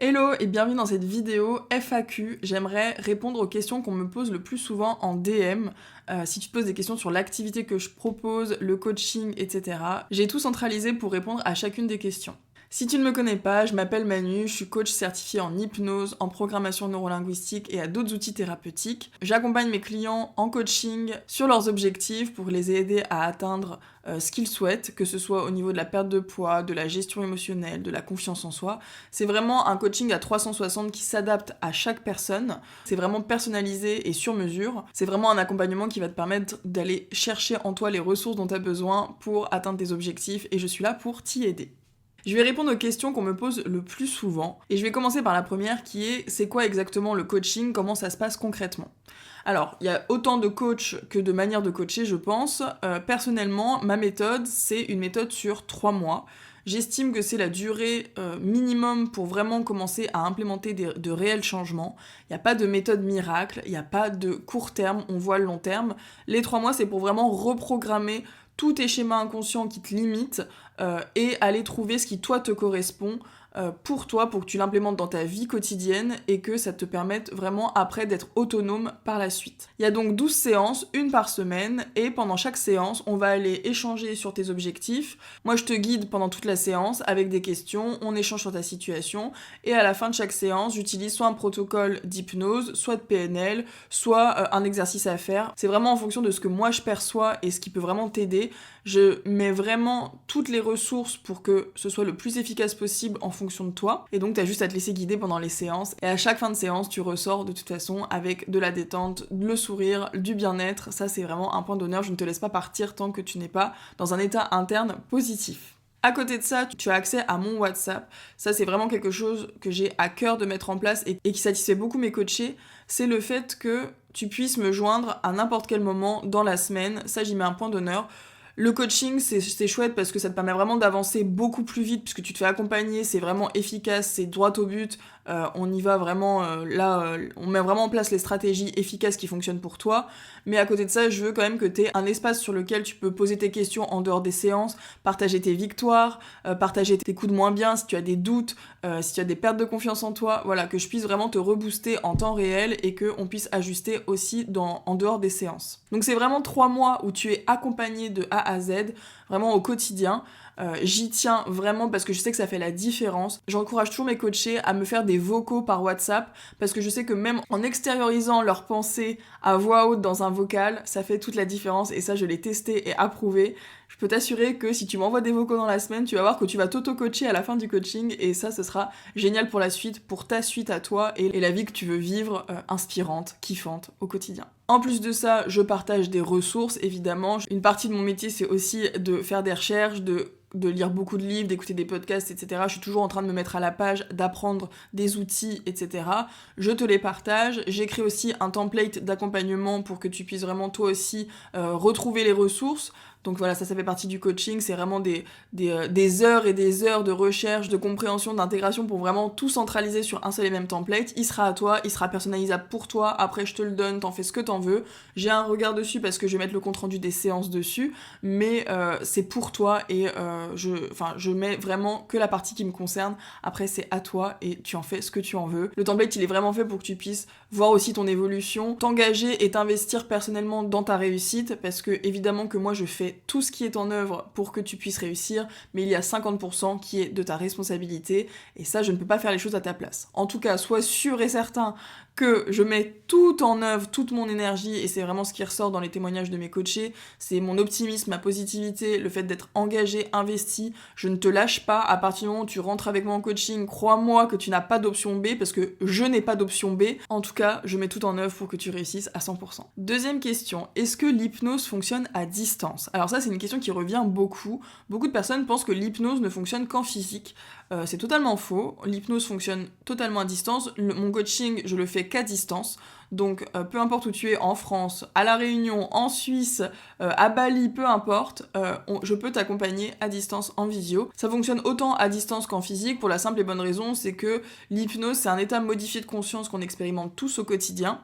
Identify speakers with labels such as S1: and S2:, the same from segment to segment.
S1: Hello et bienvenue dans cette vidéo FAQ. J'aimerais répondre aux questions qu'on me pose le plus souvent en DM. Si tu te poses des questions sur l'activité que je propose, le coaching, etc. J'ai tout centralisé pour répondre à chacune des questions. Si tu ne me connais pas, je m'appelle Manu, je suis coach certifié en hypnose, en programmation neurolinguistique et à d'autres outils thérapeutiques. J'accompagne mes clients en coaching sur leurs objectifs pour les aider à atteindre ce qu'ils souhaitent, que ce soit au niveau de la perte de poids, de la gestion émotionnelle, de la confiance en soi. C'est vraiment un coaching à 360 qui s'adapte à chaque personne. C'est vraiment personnalisé et sur mesure. C'est vraiment un accompagnement qui va te permettre d'aller chercher en toi les ressources dont tu as besoin pour atteindre tes objectifs et je suis là pour t'y aider. Je vais répondre aux questions qu'on me pose le plus souvent et je vais commencer par la première qui est c'est quoi exactement le coaching, comment ça se passe concrètement. Alors, il y a autant de coachs que de manières de coacher, je pense. Personnellement, ma méthode, c'est une méthode sur 3 mois. J'estime que c'est la durée minimum pour vraiment commencer à implémenter de réels changements. Il n'y a pas de méthode miracle, il n'y a pas de court terme, on voit le long terme. Les 3 mois, c'est pour vraiment reprogrammer tous tes schémas inconscients qui te limitent et aller trouver ce qui, toi, te correspond pour toi, pour que tu l'implémentes dans ta vie quotidienne et que ça te permette vraiment après d'être autonome par la suite. Il y a donc 12 séances, une par semaine, et pendant chaque séance, on va aller échanger sur tes objectifs. Moi, je te guide pendant toute la séance avec des questions, on échange sur ta situation, et à la fin de chaque séance, j'utilise soit un protocole d'hypnose, soit de PNL, soit un exercice à faire. C'est vraiment en fonction de ce que moi je perçois et ce qui peut vraiment t'aider. Je mets vraiment toutes les ressources pour que ce soit le plus efficace possible en fonction de toi. Et donc, t'as juste à te laisser guider pendant les séances. Et à chaque fin de séance, tu ressors de toute façon avec de la détente, le sourire, du bien-être. Ça, c'est vraiment un point d'honneur. Je ne te laisse pas partir tant que tu n'es pas dans un état interne positif. À côté de ça, tu as accès à mon WhatsApp. Ça, c'est vraiment quelque chose que j'ai à cœur de mettre en place et qui satisfait beaucoup mes coachés. C'est le fait que tu puisses me joindre à n'importe quel moment dans la semaine. Ça, j'y mets un point d'honneur. Le coaching, c'est chouette parce que ça te permet vraiment d'avancer beaucoup plus vite puisque tu te fais accompagner, c'est vraiment efficace, c'est droit au but, on y va vraiment, on met vraiment en place les stratégies efficaces qui fonctionnent pour toi, mais à côté de ça, je veux quand même que tu aies un espace sur lequel tu peux poser tes questions en dehors des séances, partager tes victoires, partager tes coups de moins bien, si tu as des doutes, si tu as des pertes de confiance en toi, voilà, que je puisse vraiment te rebooster en temps réel et qu'on puisse ajuster aussi en dehors des séances. Donc c'est vraiment 3 mois où tu es accompagné de A à Z, vraiment au quotidien. J'y tiens vraiment parce que je sais que ça fait la différence. J'encourage toujours mes coachés à me faire des vocaux par WhatsApp parce que je sais que même en extériorisant leurs pensées à voix haute dans un vocal, ça fait toute la différence et ça je l'ai testé et approuvé. Je peux t'assurer que si tu m'envoies des vocaux dans la semaine, tu vas voir que tu vas t'auto-coacher à la fin du coaching et ça, ce sera génial pour la suite, pour ta suite à toi et la vie que tu veux vivre inspirante, kiffante au quotidien. En plus de ça, je partage des ressources, évidemment. Une partie de mon métier, c'est aussi de faire des recherches, de lire beaucoup de livres, d'écouter des podcasts, etc. Je suis toujours en train de me mettre à la page, d'apprendre des outils, etc. Je te les partage. J'ai créé aussi un template d'accompagnement pour que tu puisses vraiment toi aussi retrouver les ressources. Donc voilà, ça fait partie du coaching, c'est vraiment des heures et des heures de recherche, de compréhension, d'intégration pour vraiment tout centraliser sur un seul et même template. Il sera à toi, il sera personnalisable pour toi, après je te le donne, t'en fais ce que t'en veux. J'ai un regard dessus parce que je vais mettre le compte-rendu des séances dessus, mais c'est pour toi et je mets vraiment que la partie qui me concerne. Après c'est à toi et tu en fais ce que tu en veux. Le template il est vraiment fait pour que tu puisses voir aussi ton évolution, t'engager et t'investir personnellement dans ta réussite parce que évidemment que moi je fais tout ce qui est en œuvre pour que tu puisses réussir, mais il y a 50% qui est de ta responsabilité, et ça, je ne peux pas faire les choses à ta place. En tout cas, sois sûr et certain que je mets tout en œuvre, toute mon énergie, et c'est vraiment ce qui ressort dans les témoignages de mes coachés, c'est mon optimisme, ma positivité, le fait d'être engagé, investi, je ne te lâche pas, à partir du moment où tu rentres avec moi en coaching, crois-moi que tu n'as pas d'option B, parce que je n'ai pas d'option B, en tout cas, je mets tout en œuvre pour que tu réussisses à 100%. Deuxième question, est-ce que l'hypnose fonctionne à distance ? Alors ça, c'est une question qui revient beaucoup. Beaucoup de personnes pensent que l'hypnose ne fonctionne qu'en physique. C'est totalement faux. L'hypnose fonctionne totalement à distance. Mon coaching, je le fais qu'à distance. Donc peu importe où tu es, en France, à La Réunion, en Suisse, à Bali, peu importe, je peux t'accompagner à distance en visio. Ça fonctionne autant à distance qu'en physique pour la simple et bonne raison, c'est que l'hypnose, c'est un état modifié de conscience qu'on expérimente tous au quotidien.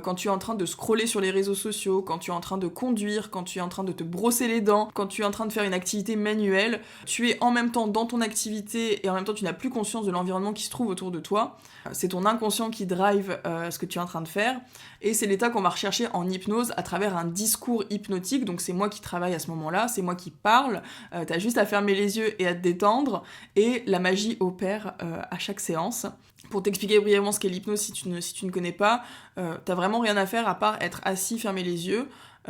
S1: Quand tu es en train de scroller sur les réseaux sociaux, quand tu es en train de conduire, quand tu es en train de te brosser les dents, quand tu es en train de faire une activité manuelle, tu es en même temps dans ton activité et en même temps tu n'as plus conscience de l'environnement qui se trouve autour de toi. C'est ton inconscient qui drive ce que tu es en train de faire et c'est l'état qu'on va rechercher en hypnose à travers un discours hypnotique. Donc c'est moi qui travaille à ce moment-là, c'est moi qui parle, t'as juste à fermer les yeux et à te détendre et la magie opère à chaque séance. Pour t'expliquer brièvement ce qu'est l'hypnose si tu ne connais pas, t'as vraiment rien à faire à part être assis, fermer les yeux.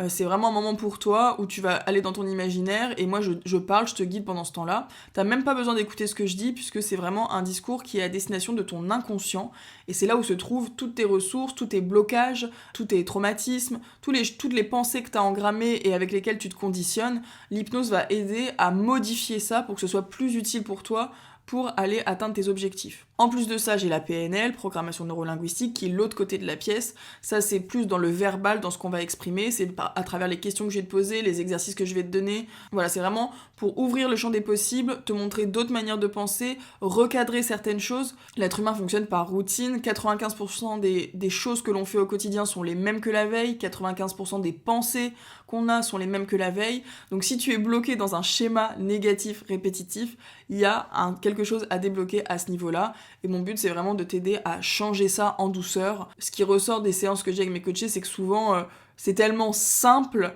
S1: C'est vraiment un moment pour toi où tu vas aller dans ton imaginaire et moi je parle, je te guide pendant ce temps-là. T'as même pas besoin d'écouter ce que je dis puisque c'est vraiment un discours qui est à destination de ton inconscient et c'est là où se trouvent toutes tes ressources, tous tes blocages, tous tes traumatismes, toutes les pensées que t'as engrammées et avec lesquelles tu te conditionnes. L'hypnose va aider à modifier ça pour que ce soit plus utile pour toi pour aller atteindre tes objectifs. En plus de ça, j'ai la PNL, programmation neurolinguistique, qui est l'autre côté de la pièce. Ça, c'est plus dans le verbal, dans ce qu'on va exprimer, c'est à travers les questions que je vais te poser, les exercices que je vais te donner. Voilà, c'est vraiment pour ouvrir le champ des possibles, te montrer d'autres manières de penser, recadrer certaines choses. L'être humain fonctionne par routine, 95% des choses que l'on fait au quotidien sont les mêmes que la veille, 95% des pensées qu'on a sont les mêmes que la veille. Donc si tu es bloqué dans un schéma négatif répétitif, il y a quelque chose à débloquer à ce niveau-là. Et mon but, c'est vraiment de t'aider à changer ça en douceur. Ce qui ressort des séances que j'ai avec mes coachés, c'est que souvent, c'est tellement simple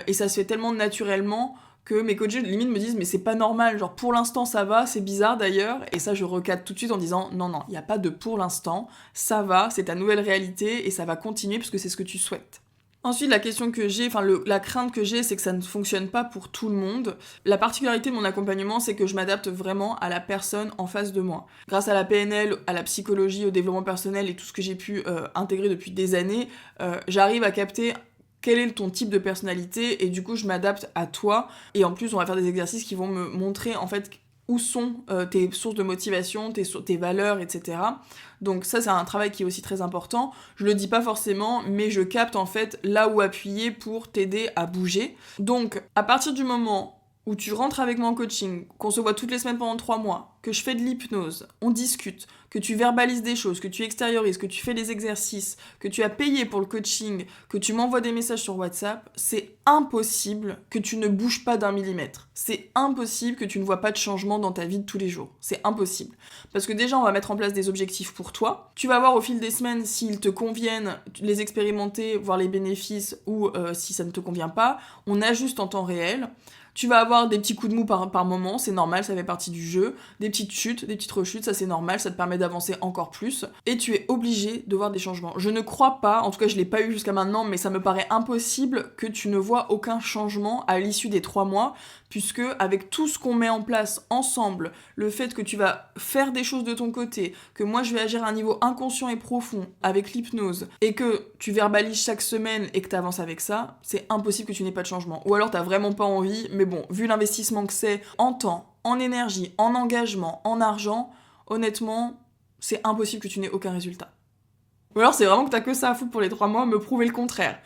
S1: et ça se fait tellement naturellement que mes coachés, limite, me disent « mais c'est pas normal, genre pour l'instant ça va, c'est bizarre d'ailleurs ». Et ça, je recadre tout de suite en disant « non, il n'y a pas de pour l'instant, ça va, c'est ta nouvelle réalité et ça va continuer parce que c'est ce que tu souhaites ». Ensuite, la question que j'ai, la crainte que j'ai, c'est que ça ne fonctionne pas pour tout le monde. La particularité de mon accompagnement, c'est que je m'adapte vraiment à la personne en face de moi. Grâce à la PNL, à la psychologie, au développement personnel et tout ce que j'ai pu intégrer depuis des années, j'arrive à capter quel est ton type de personnalité et du coup, je m'adapte à toi. Et en plus, on va faire des exercices qui vont me montrer en fait où sont tes sources de motivation, tes valeurs, etc. Donc ça, c'est un travail qui est aussi très important. Je le dis pas forcément, mais je capte en fait là où appuyer pour t'aider à bouger. Donc, à partir du moment où tu rentres avec moi en coaching, qu'on se voit toutes les semaines pendant 3 mois, que je fais de l'hypnose, on discute, que tu verbalises des choses, que tu extériorises, que tu fais des exercices, que tu as payé pour le coaching, que tu m'envoies des messages sur WhatsApp, c'est impossible que tu ne bouges pas d'1 millimètre. C'est impossible que tu ne vois pas de changement dans ta vie de tous les jours. C'est impossible. Parce que déjà, on va mettre en place des objectifs pour toi. Tu vas voir au fil des semaines s'ils te conviennent, les expérimenter, voir les bénéfices ou si ça ne te convient pas. On ajuste en temps réel. Tu vas avoir des petits coups de mou par moment, c'est normal, ça fait partie du jeu. Des petites chutes, des petites rechutes, ça c'est normal, ça te permet d'avancer encore plus. Et tu es obligé de voir des changements. Je ne crois pas, en tout cas je l'ai pas eu jusqu'à maintenant, mais ça me paraît impossible que tu ne vois aucun changement à l'issue des 3 mois, puisque avec tout ce qu'on met en place ensemble, le fait que tu vas faire des choses de ton côté, que moi je vais agir à un niveau inconscient et profond avec l'hypnose, et que tu verbalises chaque semaine et que tu avances avec ça, c'est impossible que tu n'aies pas de changement. Ou alors t'as vraiment pas envie, mais bon, vu l'investissement que c'est en temps, en énergie, en engagement, en argent, honnêtement, c'est impossible que tu n'aies aucun résultat. Ou alors c'est vraiment que t'as que ça à foutre pour les 3 mois, me prouver le contraire.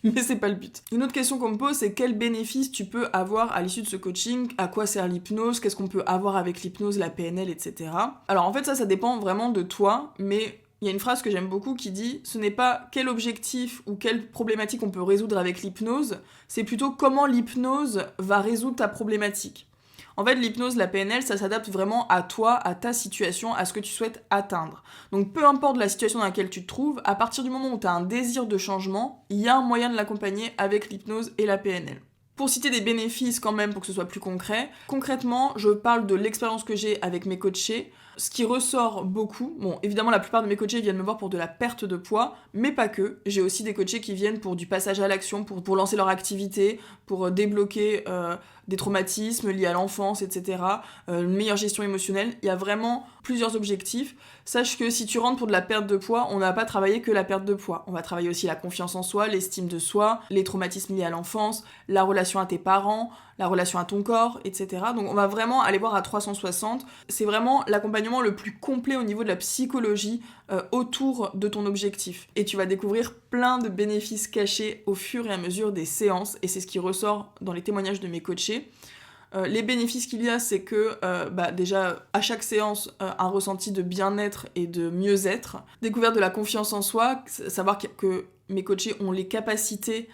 S1: Mais c'est pas le but. Une autre question qu'on me pose, c'est quels bénéfices tu peux avoir à l'issue de ce coaching, à quoi sert l'hypnose, qu'est-ce qu'on peut avoir avec l'hypnose, la PNL, etc. Alors en fait ça dépend vraiment de toi, mais il y a une phrase que j'aime beaucoup qui dit « ce n'est pas quel objectif ou quelle problématique on peut résoudre avec l'hypnose, c'est plutôt comment l'hypnose va résoudre ta problématique ». En fait, l'hypnose, la PNL, ça s'adapte vraiment à toi, à ta situation, à ce que tu souhaites atteindre. Donc peu importe la situation dans laquelle tu te trouves, à partir du moment où tu as un désir de changement, il y a un moyen de l'accompagner avec l'hypnose et la PNL. Pour citer des bénéfices quand même, pour que ce soit plus concret, concrètement, je parle de l'expérience que j'ai avec mes coachés. Ce qui ressort beaucoup, bon, évidemment, la plupart de mes coachés viennent me voir pour de la perte de poids, mais pas que. J'ai aussi des coachés qui viennent pour du passage à l'action, pour lancer leur activité, pour débloquer des traumatismes liés à l'enfance, etc. Une meilleure gestion émotionnelle. Il y a vraiment plusieurs objectifs. Sache que si tu rentres pour de la perte de poids, on n'a pas travaillé que la perte de poids. On va travailler aussi la confiance en soi, l'estime de soi, les traumatismes liés à l'enfance, la relation à tes parents, la relation à ton corps, etc. Donc on va vraiment aller voir à 360. C'est vraiment l'accompagnement le plus complet au niveau de la psychologie autour de ton objectif. Et tu vas découvrir plein de bénéfices cachés au fur et à mesure des séances, et c'est ce qui ressort dans les témoignages de mes coachés. Les bénéfices qu'il y a, c'est que déjà à chaque séance, un ressenti de bien-être et de mieux-être, découverte de la confiance en soi, savoir que mes coachés ont les capacités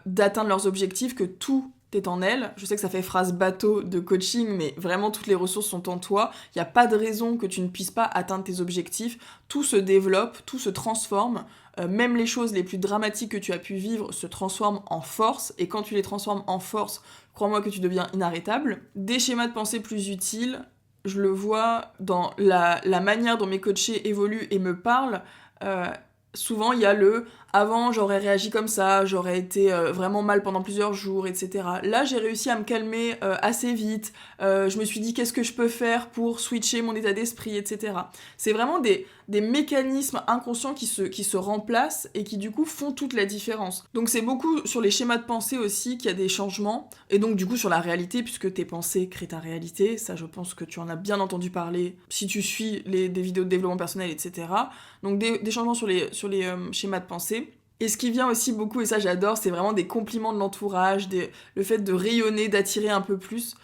S1: d'atteindre leurs objectifs, que tout est en elles. Je sais que ça fait phrase bateau de coaching, mais vraiment toutes les ressources sont en toi. Il n'y a pas de raison que tu ne puisses pas atteindre tes objectifs. Tout se développe, tout se transforme. Même les choses les plus dramatiques que tu as pu vivre se transforment en force, et quand tu les transformes en force, crois-moi que tu deviens inarrêtable. Des schémas de pensée plus utiles, je le vois dans la manière dont mes coachés évoluent et me parlent. Souvent, il y a le « avant, j'aurais réagi comme ça, j'aurais été vraiment mal pendant plusieurs jours, etc. » Là, j'ai réussi à me calmer assez vite. Je me suis dit « qu'est-ce que je peux faire pour switcher mon état d'esprit, etc. » C'est vraiment des mécanismes inconscients qui se remplacent et qui, du coup, font toute la différence. Donc, c'est beaucoup sur les schémas de pensée aussi qu'il y a des changements. Et donc, du coup, sur la réalité, puisque tes pensées créent ta réalité. Ça, je pense que tu en as bien entendu parler si tu suis des vidéos de développement personnel, etc. Donc, des changements sur les schémas de pensée. Et ce qui vient aussi beaucoup, et ça j'adore, c'est vraiment des compliments de l'entourage, le fait de rayonner, d'attirer un peu plus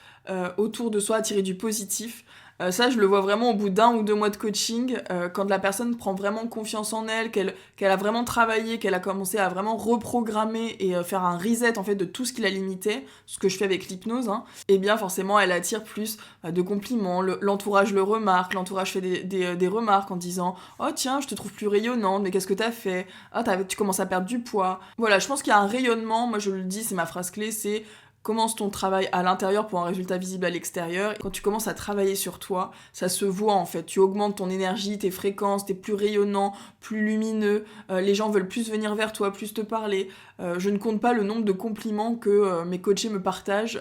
S1: autour de soi, attirer du positif. Ça, je le vois vraiment au bout d'1 ou 2 mois de coaching, quand la personne prend vraiment confiance en elle, qu'elle a vraiment travaillé, qu'elle a commencé à vraiment reprogrammer et faire un reset en fait de tout ce qui la limitait, ce que je fais avec l'hypnose, hein, et bien forcément elle attire plus de compliments, l'entourage le remarque, l'entourage fait des remarques en disant « Oh tiens, je te trouve plus rayonnante, mais qu'est-ce que t'as fait ? Ah, tu commences à perdre du poids. » Voilà, je pense qu'il y a un rayonnement, moi je le dis, c'est ma phrase clé, c'est commence ton travail à l'intérieur pour un résultat visible à l'extérieur. Quand tu commences à travailler sur toi, ça se voit en fait. Tu augmentes ton énergie, tes fréquences, t'es plus rayonnant, plus lumineux. Les gens veulent plus venir vers toi, plus te parler. Je ne compte pas le nombre de compliments que mes coachés me partagent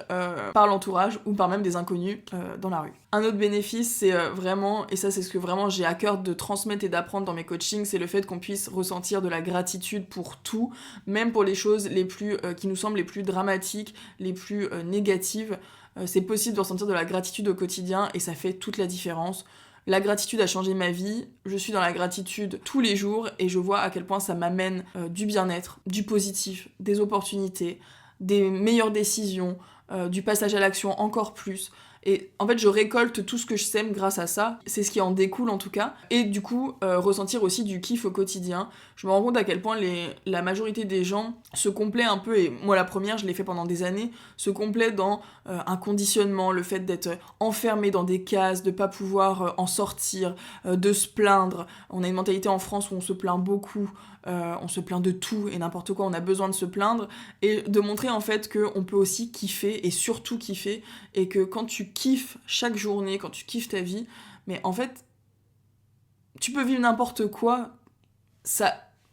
S1: par l'entourage ou par même des inconnus dans la rue. Un autre bénéfice, c'est vraiment, et ça c'est ce que vraiment j'ai à cœur de transmettre et d'apprendre dans mes coachings, c'est le fait qu'on puisse ressentir de la gratitude pour tout, même pour les choses les plus qui nous semblent les plus dramatiques, les plus négatives. C'est possible de ressentir de la gratitude au quotidien et ça fait toute la différence. La gratitude a changé ma vie, je suis dans la gratitude tous les jours et je vois à quel point ça m'amène du bien-être, du positif, des opportunités, des meilleures décisions, du passage à l'action encore plus. Et en fait, je récolte tout ce que je sème grâce à ça. C'est ce qui en découle en tout cas. Et du coup, ressentir aussi du kiff au quotidien. Je me rends compte à quel point la majorité des gens se complaient un peu, et moi la première, je l'ai fait pendant des années, se complaient dans un conditionnement, le fait d'être enfermé dans des cases, de pas pouvoir en sortir, de se plaindre. On a une mentalité en France où on se plaint beaucoup. On se plaint de tout et n'importe quoi, on a besoin de se plaindre, et de montrer en fait qu'on peut aussi kiffer, et surtout kiffer, et que quand tu kiffes chaque journée, quand tu kiffes ta vie, mais en fait, tu peux vivre n'importe quoi,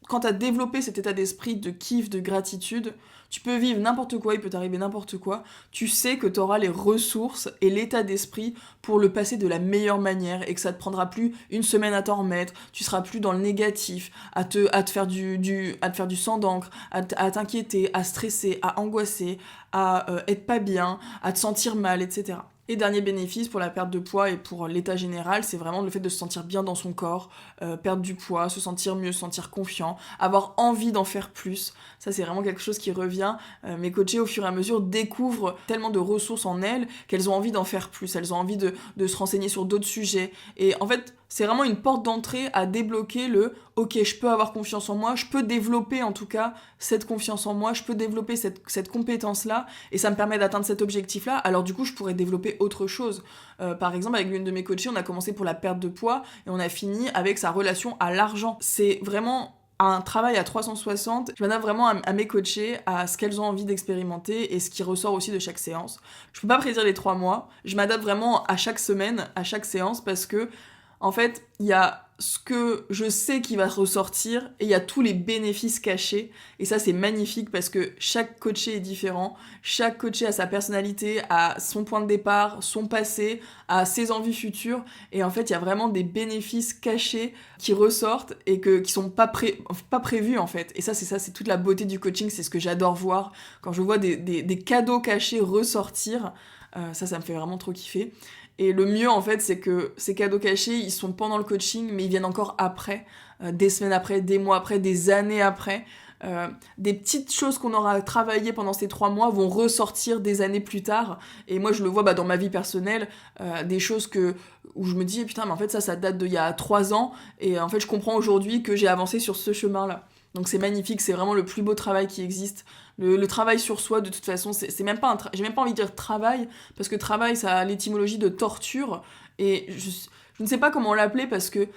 S1: quand t'as développé cet état d'esprit de kiff, de gratitude, tu peux vivre n'importe quoi, il peut t'arriver n'importe quoi, tu sais que t'auras les ressources et l'état d'esprit pour le passer de la meilleure manière, et que ça te prendra plus une semaine à t'en remettre, tu seras plus dans le négatif, à te faire du sang d'encre, à t'inquiéter, à stresser, à angoisser, à être pas bien, à te sentir mal, etc. Et dernier bénéfice pour la perte de poids et pour l'état général, c'est vraiment le fait de se sentir bien dans son corps, perdre du poids, se sentir mieux, se sentir confiant, avoir envie d'en faire plus. Ça, c'est vraiment quelque chose qui revient. Mes coachés, au fur et à mesure, découvrent tellement de ressources en elles qu'elles ont envie d'en faire plus. Elles ont envie de se renseigner sur d'autres sujets. Et en fait, c'est vraiment une porte d'entrée à débloquer ok, je peux avoir confiance en moi, je peux développer en tout cas cette confiance en moi, je peux développer cette compétence-là, et ça me permet d'atteindre cet objectif-là, alors du coup je pourrais développer autre chose. Par exemple, avec l'une de mes coachées, on a commencé pour la perte de poids, et on a fini avec sa relation à l'argent. C'est vraiment un travail à 360, je m'adapte vraiment à mes coachés, à ce qu'elles ont envie d'expérimenter et ce qui ressort aussi de chaque séance. Je peux pas prédire les 3 mois, je m'adapte vraiment à chaque semaine, à chaque séance, parce que en fait, il y a ce que je sais qui va ressortir et il y a tous les bénéfices cachés. Et ça, c'est magnifique parce que chaque coaché est différent. Chaque coaché a sa personnalité, a son point de départ, son passé, a ses envies futures. Et en fait, il y a vraiment des bénéfices cachés qui ressortent et qui sont pas prévus en fait. Et ça, c'est toute la beauté du coaching. C'est ce que j'adore voir. Quand je vois des cadeaux cachés ressortir, ça me fait vraiment trop kiffer. Et le mieux, en fait, c'est que ces cadeaux cachés, ils sont pendant le coaching, mais ils viennent encore après, des semaines après, des mois après, des années après. Des petites choses qu'on aura travaillées pendant ces 3 mois vont ressortir des années plus tard. Et moi, je le vois dans ma vie personnelle, des choses où je me dis, putain, mais en fait, ça date d'il y a 3 ans. Et en fait, je comprends aujourd'hui que j'ai avancé sur ce chemin-là. Donc c'est magnifique, c'est vraiment le plus beau travail qui existe. Le travail sur soi, de toute façon, c'est même pas j'ai même pas envie de dire travail, parce que travail, ça a l'étymologie de torture, et je ne sais pas comment l'appeler, parce que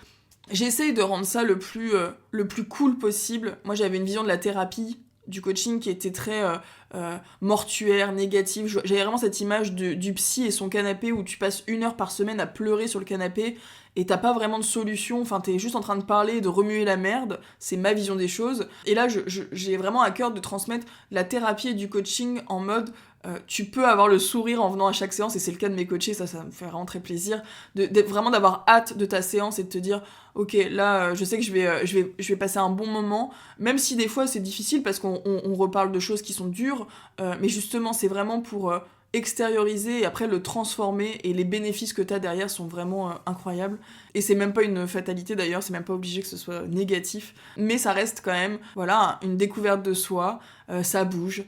S1: j'essaye de rendre ça le plus cool possible. Moi, j'avais une vision de la thérapie, du coaching qui était très mortuaire, négative. J'avais vraiment cette image du psy et son canapé où tu passes 1 heure par semaine à pleurer sur le canapé et t'as pas vraiment de solution, enfin t'es juste en train de parler et de remuer la merde, c'est ma vision des choses. Et là, j'ai vraiment à cœur de transmettre la thérapie et du coaching en mode tu peux avoir le sourire en venant à chaque séance, et c'est le cas de mes coachés, ça me fait vraiment très plaisir, vraiment d'avoir hâte de ta séance et de te dire ok, là je sais que je vais passer un bon moment, même si des fois c'est difficile parce qu'on reparle de choses qui sont dures, mais justement c'est vraiment pour extérioriser et après le transformer, et les bénéfices que t'as derrière sont vraiment incroyables. Et c'est même pas une fatalité d'ailleurs, c'est même pas obligé que ce soit négatif, mais ça reste quand même une découverte de soi, ça bouge,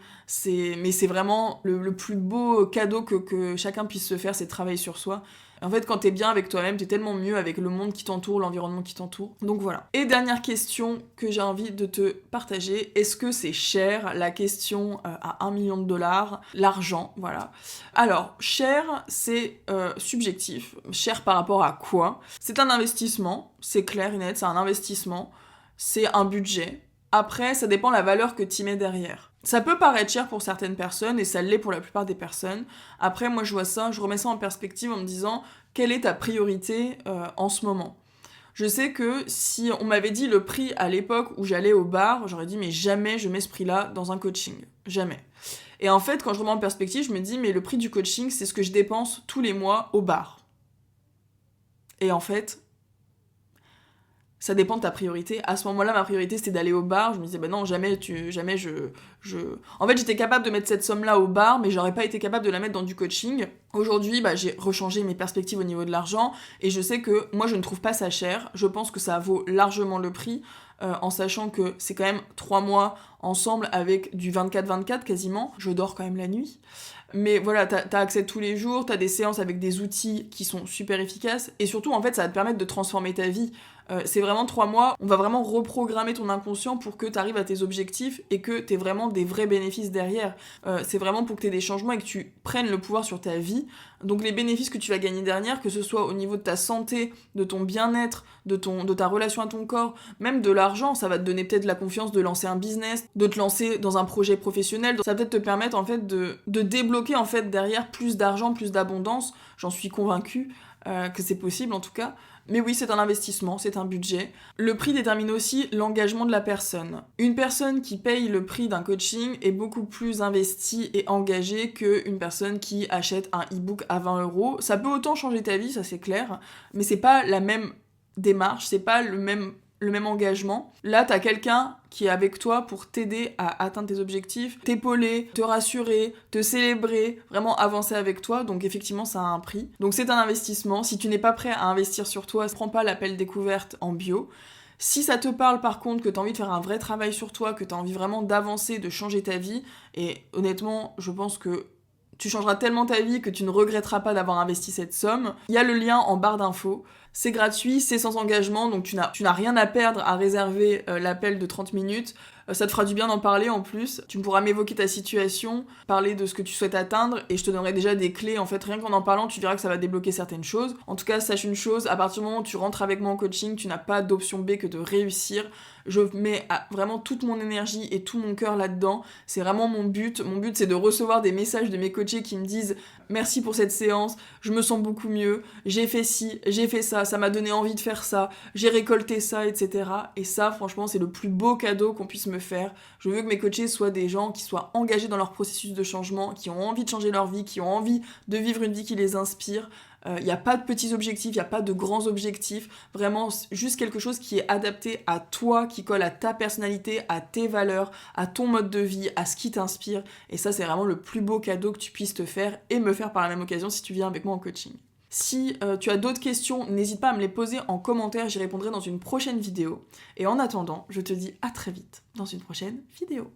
S1: mais c'est vraiment le plus beau cadeau que chacun puisse se faire, c'est de travailler sur soi. En fait, quand t'es bien avec toi-même, t'es tellement mieux avec le monde qui t'entoure, l'environnement qui t'entoure. Donc voilà. Et dernière question que j'ai envie de te partager, est-ce que c'est cher? La question à 1 million de dollars, l'argent, voilà. Alors, cher, c'est subjectif. Cher par rapport à quoi? C'est un investissement, c'est clair et net, c'est un investissement, c'est un budget. Après, ça dépend de la valeur que tu mets derrière. Ça peut paraître cher pour certaines personnes, et ça l'est pour la plupart des personnes. Après, moi, je remets ça en perspective en me disant, quelle est ta priorité en ce moment? Je sais que si on m'avait dit le prix à l'époque où j'allais au bar, j'aurais dit, mais jamais je mets ce prix-là dans un coaching. Jamais. Et en fait, quand je remets en perspective, je me dis, mais le prix du coaching, c'est ce que je dépense tous les mois au bar. Et en fait, ça dépend de ta priorité. À ce moment-là, ma priorité, c'était d'aller au bar. Je me disais, non, jamais En fait, j'étais capable de mettre cette somme-là au bar, mais j'aurais pas été capable de la mettre dans du coaching. Aujourd'hui, j'ai rechangé mes perspectives au niveau de l'argent, et je sais que moi, je ne trouve pas ça cher. Je pense que ça vaut largement le prix, en sachant que c'est quand même 3 mois ensemble avec du 24-24 quasiment. Je dors quand même la nuit. Mais voilà, t'as accès tous les jours, t'as des séances avec des outils qui sont super efficaces, et surtout, en fait, ça va te permettre de transformer ta vie. C'est vraiment 3 mois, on va vraiment reprogrammer ton inconscient pour que t'arrives à tes objectifs et que t'aies vraiment des vrais bénéfices derrière. C'est vraiment pour que t'aies des changements et que tu prennes le pouvoir sur ta vie. Donc les bénéfices que tu vas gagner derrière, que ce soit au niveau de ta santé, de ton bien-être, de ta relation à ton corps, même de l'argent, ça va te donner peut-être la confiance de lancer un business, de te lancer dans un projet professionnel. Ça va peut-être te permettre en fait de débloquer en fait derrière plus d'argent, plus d'abondance. J'en suis convaincue que c'est possible en tout cas. Mais oui, c'est un investissement, c'est un budget. Le prix détermine aussi l'engagement de la personne. Une personne qui paye le prix d'un coaching est beaucoup plus investie et engagée qu'une personne qui achète un e-book à 20 €. Ça peut autant changer ta vie, ça c'est clair, mais c'est pas la même démarche, c'est pas le même engagement. Là, t'as quelqu'un qui est avec toi pour t'aider à atteindre tes objectifs, t'épauler, te rassurer, te célébrer, vraiment avancer avec toi. Donc effectivement, ça a un prix. Donc c'est un investissement. Si tu n'es pas prêt à investir sur toi, prends pas l'appel découverte en bio. Si ça te parle par contre, que t'as envie de faire un vrai travail sur toi, que t'as envie vraiment d'avancer, de changer ta vie, et honnêtement, je pense que tu changeras tellement ta vie que tu ne regretteras pas d'avoir investi cette somme. Il y a le lien en barre d'infos. C'est gratuit, c'est sans engagement, donc tu n'as rien à perdre à réserver l'appel de 30 minutes. Ça te fera du bien d'en parler en plus. Tu pourras m'évoquer ta situation, parler de ce que tu souhaites atteindre, et je te donnerai déjà des clés. En fait, rien qu'en en parlant, tu verras que ça va débloquer certaines choses. En tout cas, sache une chose, à partir du moment où tu rentres avec moi en coaching, tu n'as pas d'option B que de réussir. Je mets vraiment toute mon énergie et tout mon cœur là-dedans. C'est vraiment mon but. Mon but, c'est de recevoir des messages de mes coachés qui me disent « Merci pour cette séance, je me sens beaucoup mieux, j'ai fait ci, j'ai fait ça, ça m'a donné envie de faire ça, j'ai récolté ça, etc. Et ça, franchement, c'est le plus beau cadeau qu'on puisse me faire. Je veux que mes coachés soient des gens qui soient engagés dans leur processus de changement, qui ont envie de changer leur vie, qui ont envie de vivre une vie qui les inspire. Il n'y a pas de petits objectifs, il n'y a pas de grands objectifs, vraiment juste quelque chose qui est adapté à toi, qui colle à ta personnalité, à tes valeurs, à ton mode de vie, à ce qui t'inspire. Et ça, c'est vraiment le plus beau cadeau que tu puisses te faire et me faire par la même occasion si tu viens avec moi en coaching. Si tu as d'autres questions, n'hésite pas à me les poser en commentaire, j'y répondrai dans une prochaine vidéo. Et en attendant, je te dis à très vite dans une prochaine vidéo.